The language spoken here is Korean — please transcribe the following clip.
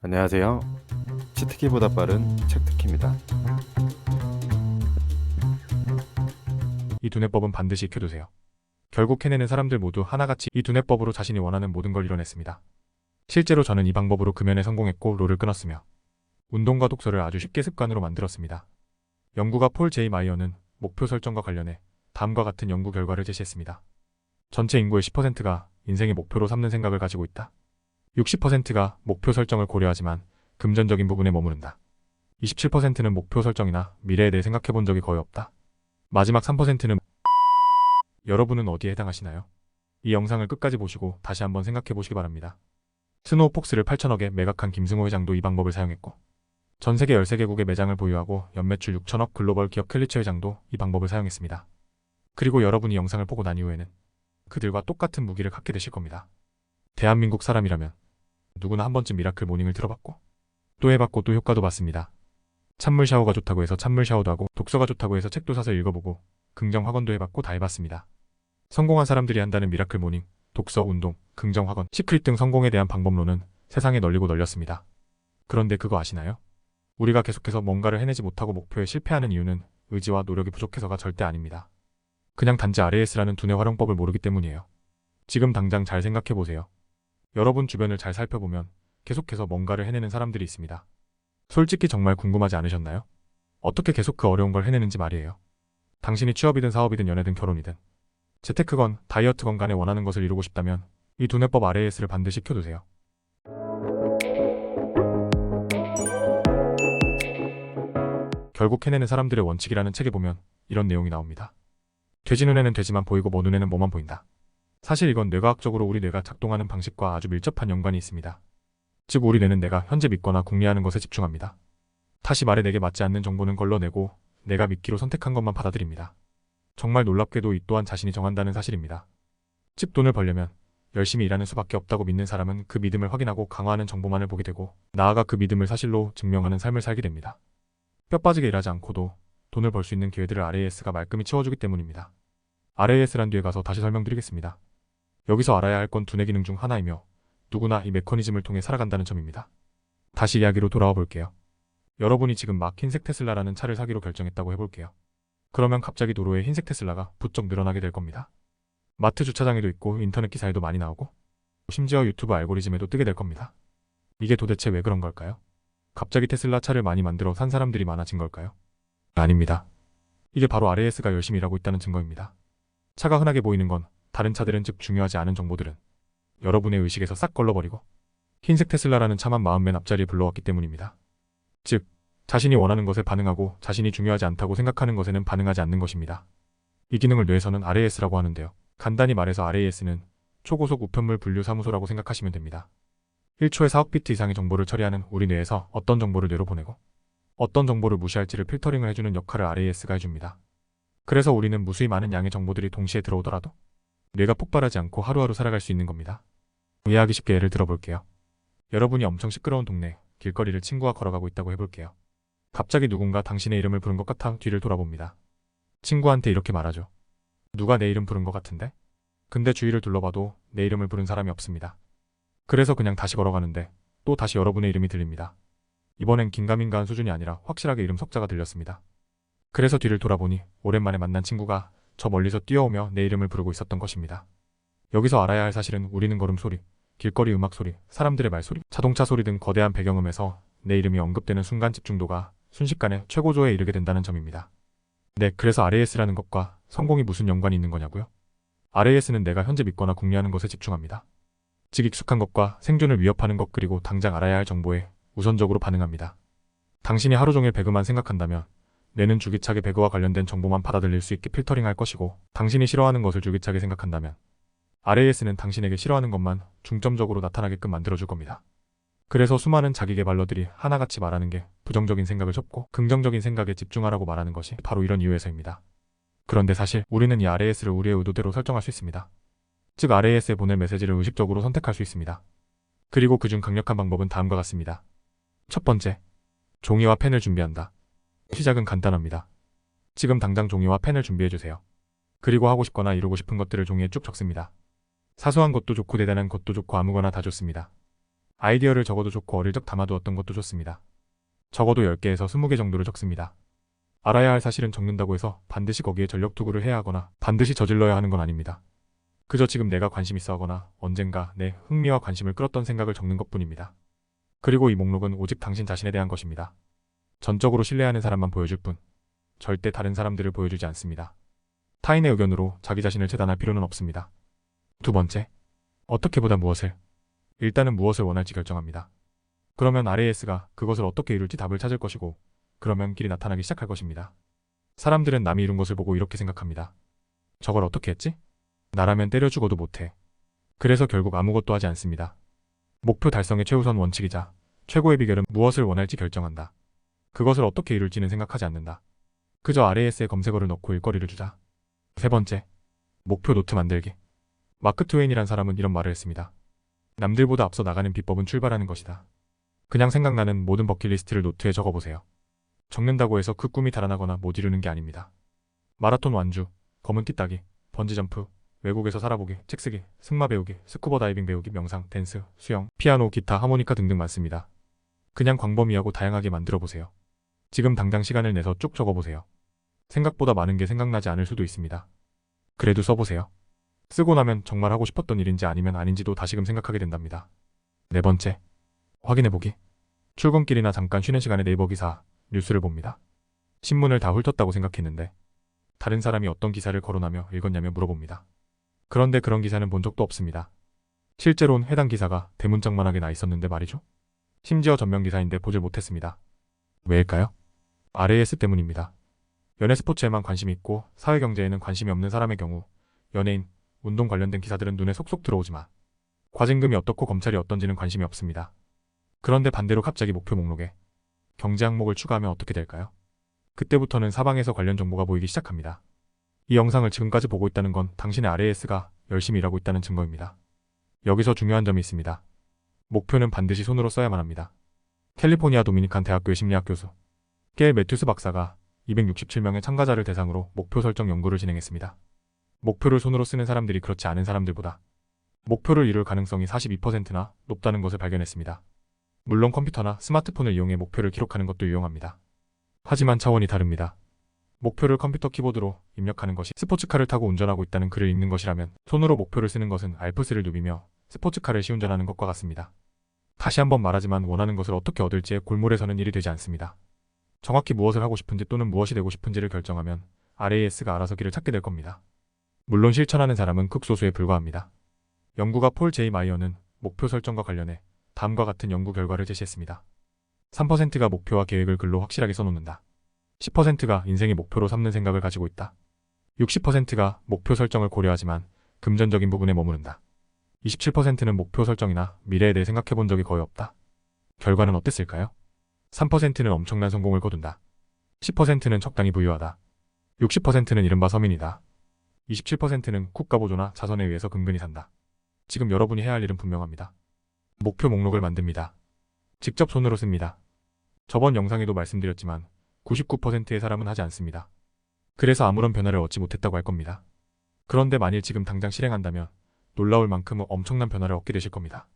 안녕하세요. 치트키보다 빠른 책트키입니다. 이 두뇌법은 반드시 익혀두세요. 결국 해내는 사람들 모두 하나같이 이 두뇌법으로 자신이 원하는 모든 걸 이뤄냈습니다. 실제로 저는 이 방법으로 금연에 성공했고 롤을 끊었으며 운동과 독서를 아주 쉽게 습관으로 만들었습니다. 연구가 폴 제이 마이어는 목표 설정과 관련해 다음과 같은 연구 결과를 제시했습니다. 전체 인구의 10%가 인생의 목표로 삼는 생각을 가지고 있다. 60%가 목표 설정을 고려하지만 금전적인 부분에 머무른다. 27%는 목표 설정이나 미래에 대해 생각해 본 적이 거의 없다. 마지막 3%는 여러분은 어디에 해당하시나요? 이 영상을 끝까지 보시고 다시 한번 생각해 보시기 바랍니다. 스노우폭스를 8천억에 매각한 김승호 회장도 이 방법을 사용했고 전 세계 13개국의 매장을 보유하고 연매출 6천억 글로벌 기업 클리처 회장도 이 방법을 사용했습니다. 그리고 여러분이 영상을 보고 난 이후에는 그들과 똑같은 무기를 갖게 되실 겁니다. 대한민국 사람이라면 누구나 한 번쯤 미라클 모닝을 들어봤고 또 해봤고 또 효과도 봤습니다. 찬물 샤워가 좋다고 해서 찬물 샤워도 하고 독서가 좋다고 해서 책도 사서 읽어보고 긍정 확언도 해봤고 다 해봤습니다. 성공한 사람들이 한다는 미라클 모닝, 독서, 운동, 긍정 확언, 시크릿 등 성공에 대한 방법론은 세상에 널리고 널렸습니다. 그런데 그거 아시나요? 우리가 계속해서 뭔가를 해내지 못하고 목표에 실패하는 이유는 의지와 노력이 부족해서가 절대 아닙니다. 그냥 단지 RAS라는 두뇌 활용법을 모르기 때문이에요. 지금 당장 잘 생각해보세요. 여러분 주변을 잘 살펴보면 계속해서 뭔가를 해내는 사람들이 있습니다. 솔직히 정말 궁금하지 않으셨나요? 어떻게 계속 그 어려운 걸 해내는지 말이에요. 당신이 취업이든 사업이든 연애든 결혼이든 재테크건 다이어트건 간에 원하는 것을 이루고 싶다면 이 두뇌법 RAS를 반드시 켜두세요. 결국 해내는 사람들의 원칙이라는 책에 보면 이런 내용이 나옵니다. 돼지 눈에는 돼지만 보이고 뭐 눈에는 뭐만 보인다. 사실 이건 뇌과학적으로 우리 뇌가 작동하는 방식과 아주 밀접한 연관이 있습니다. 즉 우리 뇌는 내가 현재 믿거나 궁리하는 것에 집중합니다. 다시 말해 내게 맞지 않는 정보는 걸러내고 내가 믿기로 선택한 것만 받아들입니다. 정말 놀랍게도 이 또한 자신이 정한다는 사실입니다. 즉 돈을 벌려면 열심히 일하는 수밖에 없다고 믿는 사람은 그 믿음을 확인하고 강화하는 정보만을 보게 되고 나아가 그 믿음을 사실로 증명하는 삶을 살게 됩니다. 뼈 빠지게 일하지 않고도 돈을 벌 수 있는 기회들을 RAS가 말끔히 채워주기 때문입니다. RAS란 뒤에 가서 다시 설명드리겠습니다. 여기서 알아야 할 건 두뇌 기능 중 하나이며 누구나 이 메커니즘을 통해 살아간다는 점입니다. 다시 이야기로 돌아와 볼게요. 여러분이 지금 막 흰색 테슬라라는 차를 사기로 결정했다고 해볼게요. 그러면 갑자기 도로에 흰색 테슬라가 부쩍 늘어나게 될 겁니다. 마트 주차장에도 있고 인터넷 기사에도 많이 나오고 심지어 유튜브 알고리즘에도 뜨게 될 겁니다. 이게 도대체 왜 그런 걸까요? 갑자기 테슬라 차를 많이 만들어 산 사람들이 많아진 걸까요? 아닙니다. 이게 바로 RAS가 열심히 일하고 있다는 증거입니다. 차가 흔하게 보이는 건 다른 차들은 즉 중요하지 않은 정보들은 여러분의 의식에서 싹 걸러버리고 흰색 테슬라라는 차만 마음 맨 앞자리에 불러왔기 때문입니다. 즉 자신이 원하는 것에 반응하고 자신이 중요하지 않다고 생각하는 것에는 반응하지 않는 것입니다. 이 기능을 뇌에서는 RAS라고 하는데요. 간단히 말해서 RAS는 초고속 우편물 분류 사무소라고 생각하시면 됩니다. 1초에 4억 비트 이상의 정보를 처리하는 우리 뇌에서 어떤 정보를 뇌로 보내고 어떤 정보를 무시할지를 필터링을 해주는 역할을 RAS가 해줍니다. 그래서 우리는 무수히 많은 양의 정보들이 동시에 들어오더라도 뇌가 폭발하지 않고 하루하루 살아갈 수 있는 겁니다. 이해하기 쉽게 예를 들어볼게요. 여러분이 엄청 시끄러운 동네 길거리를 친구와 걸어가고 있다고 해볼게요. 갑자기 누군가 당신의 이름을 부른 것 같아 뒤를 돌아봅니다. 친구한테 이렇게 말하죠. 누가 내 이름 부른 것 같은데? 근데 주위를 둘러봐도 내 이름을 부른 사람이 없습니다. 그래서 그냥 다시 걸어가는데 또 다시 여러분의 이름이 들립니다. 이번엔 긴가민가한 수준이 아니라 확실하게 이름 석자가 들렸습니다. 그래서 뒤를 돌아보니 오랜만에 만난 친구가 저 멀리서 뛰어오며 내 이름을 부르고 있었던 것입니다. 여기서 알아야 할 사실은 우리는 걸음소리, 길거리 음악 소리, 사람들의 말소리, 자동차 소리 등 거대한 배경음에서 내 이름이 언급되는 순간 집중도가 순식간에 최고조에 이르게 된다는 점입니다. 네, 그래서 RAS라는 것과 성공이 무슨 연관이 있는 거냐고요? RAS는 내가 현재 믿거나 궁리하는 것에 집중합니다. 즉 익숙한 것과 생존을 위협하는 것 그리고 당장 알아야 할 정보에 우선적으로 반응합니다. 당신이 하루 종일 배그만 생각한다면 뇌는 줄기차게 배그와 관련된 정보만 받아들일 수 있게 필터링할 것이고 당신이 싫어하는 것을 줄기차게 생각한다면 RAS는 당신에게 싫어하는 것만 중점적으로 나타나게끔 만들어줄 겁니다. 그래서 수많은 자기계발러들이 하나같이 말하는 게 부정적인 생각을 접고 긍정적인 생각에 집중하라고 말하는 것이 바로 이런 이유에서입니다. 그런데 사실 우리는 이 RAS를 우리의 의도대로 설정할 수 있습니다. 즉 RAS에 보낼 메시지를 의식적으로 선택할 수 있습니다. 그리고 그중 강력한 방법은 다음과 같습니다. 첫 번째, 종이와 펜을 준비한다. 시작은 간단합니다. 지금 당장 종이와 펜을 준비해주세요. 그리고 하고 싶거나 이루고 싶은 것들을 종이에 쭉 적습니다. 사소한 것도 좋고 대단한 것도 좋고 아무거나 다 좋습니다. 아이디어를 적어도 좋고 어릴 적 담아두었던 것도 좋습니다. 적어도 10개에서 20개 정도를 적습니다. 알아야 할 사실은 적는다고 해서 반드시 거기에 전력 투구를 해야 하거나 반드시 저질러야 하는 건 아닙니다. 그저 지금 내가 관심 있어 하거나 언젠가 내 흥미와 관심을 끌었던 생각을 적는 것뿐입니다. 그리고 이 목록은 오직 당신 자신에 대한 것입니다. 전적으로 신뢰하는 사람만 보여줄 뿐, 절대 다른 사람들을 보여주지 않습니다. 타인의 의견으로 자기 자신을 재단할 필요는 없습니다. 두 번째, 어떻게 보다 무엇을? 일단은 무엇을 원할지 결정합니다. 그러면 RAS가 그것을 어떻게 이룰지 답을 찾을 것이고, 그러면 길이 나타나기 시작할 것입니다. 사람들은 남이 이룬 것을 보고 이렇게 생각합니다. 저걸 어떻게 했지? 나라면 때려 죽어도 못해. 그래서 결국 아무것도 하지 않습니다. 목표 달성의 최우선 원칙이자 최고의 비결은 무엇을 원할지 결정한다. 그것을 어떻게 이룰지는 생각하지 않는다. 그저 RAS에 검색어를 넣고 일거리를 주자. 세 번째, 목표 노트 만들기. 마크 트웨인이란 사람은 이런 말을 했습니다. 남들보다 앞서 나가는 비법은 출발하는 것이다. 그냥 생각나는 모든 버킷리스트를 노트에 적어보세요. 적는다고 해서 그 꿈이 달아나거나 못 이루는 게 아닙니다. 마라톤 완주, 검은 띠 따기, 번지점프, 외국에서 살아보기, 책 쓰기, 승마 배우기, 스쿠버 다이빙 배우기, 명상, 댄스, 수영, 피아노, 기타, 하모니카 등등 많습니다. 그냥 광범위하고 다양하게 만들어보세요. 지금 당장 시간을 내서 쭉 적어보세요. 생각보다 많은 게 생각나지 않을 수도 있습니다. 그래도 써보세요. 쓰고 나면 정말 하고 싶었던 일인지 아니면 아닌지도 다시금 생각하게 된답니다. 네 번째, 확인해보기. 출근길이나 잠깐 쉬는 시간에 네이버 기사, 뉴스를 봅니다. 신문을 다 훑었다고 생각했는데 다른 사람이 어떤 기사를 거론하며 읽었냐며 물어봅니다. 그런데 그런 기사는 본 적도 없습니다. 실제로는 해당 기사가 대문짝만하게 나 있었는데 말이죠. 심지어 전면 기사인데 보질 못했습니다. 왜일까요? RAS 때문입니다. 연예 스포츠에만 관심이 있고 사회경제에는 관심이 없는 사람의 경우 연예인, 운동 관련된 기사들은 눈에 속속 들어오지만 과징금이 어떻고 검찰이 어떤지는 관심이 없습니다. 그런데 반대로 갑자기 목표 목록에 경제 항목을 추가하면 어떻게 될까요? 그때부터는 사방에서 관련 정보가 보이기 시작합니다. 이 영상을 지금까지 보고 있다는 건 당신의 RAS가 열심히 일하고 있다는 증거입니다. 여기서 중요한 점이 있습니다. 목표는 반드시 손으로 써야만 합니다. 캘리포니아 도미니칸 대학교의 심리학 교수 게일 매튜스 박사가 267명의 참가자를 대상으로 목표 설정 연구를 진행했습니다. 목표를 손으로 쓰는 사람들이 그렇지 않은 사람들보다 목표를 이룰 가능성이 42%나 높다는 것을 발견했습니다. 물론 컴퓨터나 스마트폰을 이용해 목표를 기록하는 것도 유용합니다. 하지만 차원이 다릅니다. 목표를 컴퓨터 키보드로 입력하는 것이 스포츠카를 타고 운전하고 있다는 글을 읽는 것이라면 손으로 목표를 쓰는 것은 알프스를 누비며 스포츠카를 시운전하는 것과 같습니다. 다시 한번 말하지만 원하는 것을 어떻게 얻을지의 골몰에서는 일이 되지 않습니다. 정확히 무엇을 하고 싶은지 또는 무엇이 되고 싶은지를 결정하면 RAS가 알아서 길을 찾게 될 겁니다. 물론 실천하는 사람은 극소수에 불과합니다. 연구가 폴 제이 마이어는 목표 설정과 관련해 다음과 같은 연구 결과를 제시했습니다. 3%가 목표와 계획을 글로 확실하게 써놓는다. 10%가 인생의 목표로 삼는 생각을 가지고 있다. 60%가 목표 설정을 고려하지만 금전적인 부분에 머무른다. 27%는 목표 설정이나 미래에 대해 생각해 본 적이 거의 없다. 결과는 어땠을까요? 3%는 엄청난 성공을 거둔다. 10%는 적당히 부유하다. 60%는 이른바 서민이다. 27%는 국가보조나 자선에 의해서 근근히 산다. 지금 여러분이 해야 할 일은 분명합니다. 목표 목록을 만듭니다. 직접 손으로 씁니다. 저번 영상에도 말씀드렸지만 99%의 사람은 하지 않습니다. 그래서 아무런 변화를 얻지 못했다고 할 겁니다. 그런데 만일 지금 당장 실행한다면 놀라울 만큼 엄청난 변화를 얻게 되실 겁니다.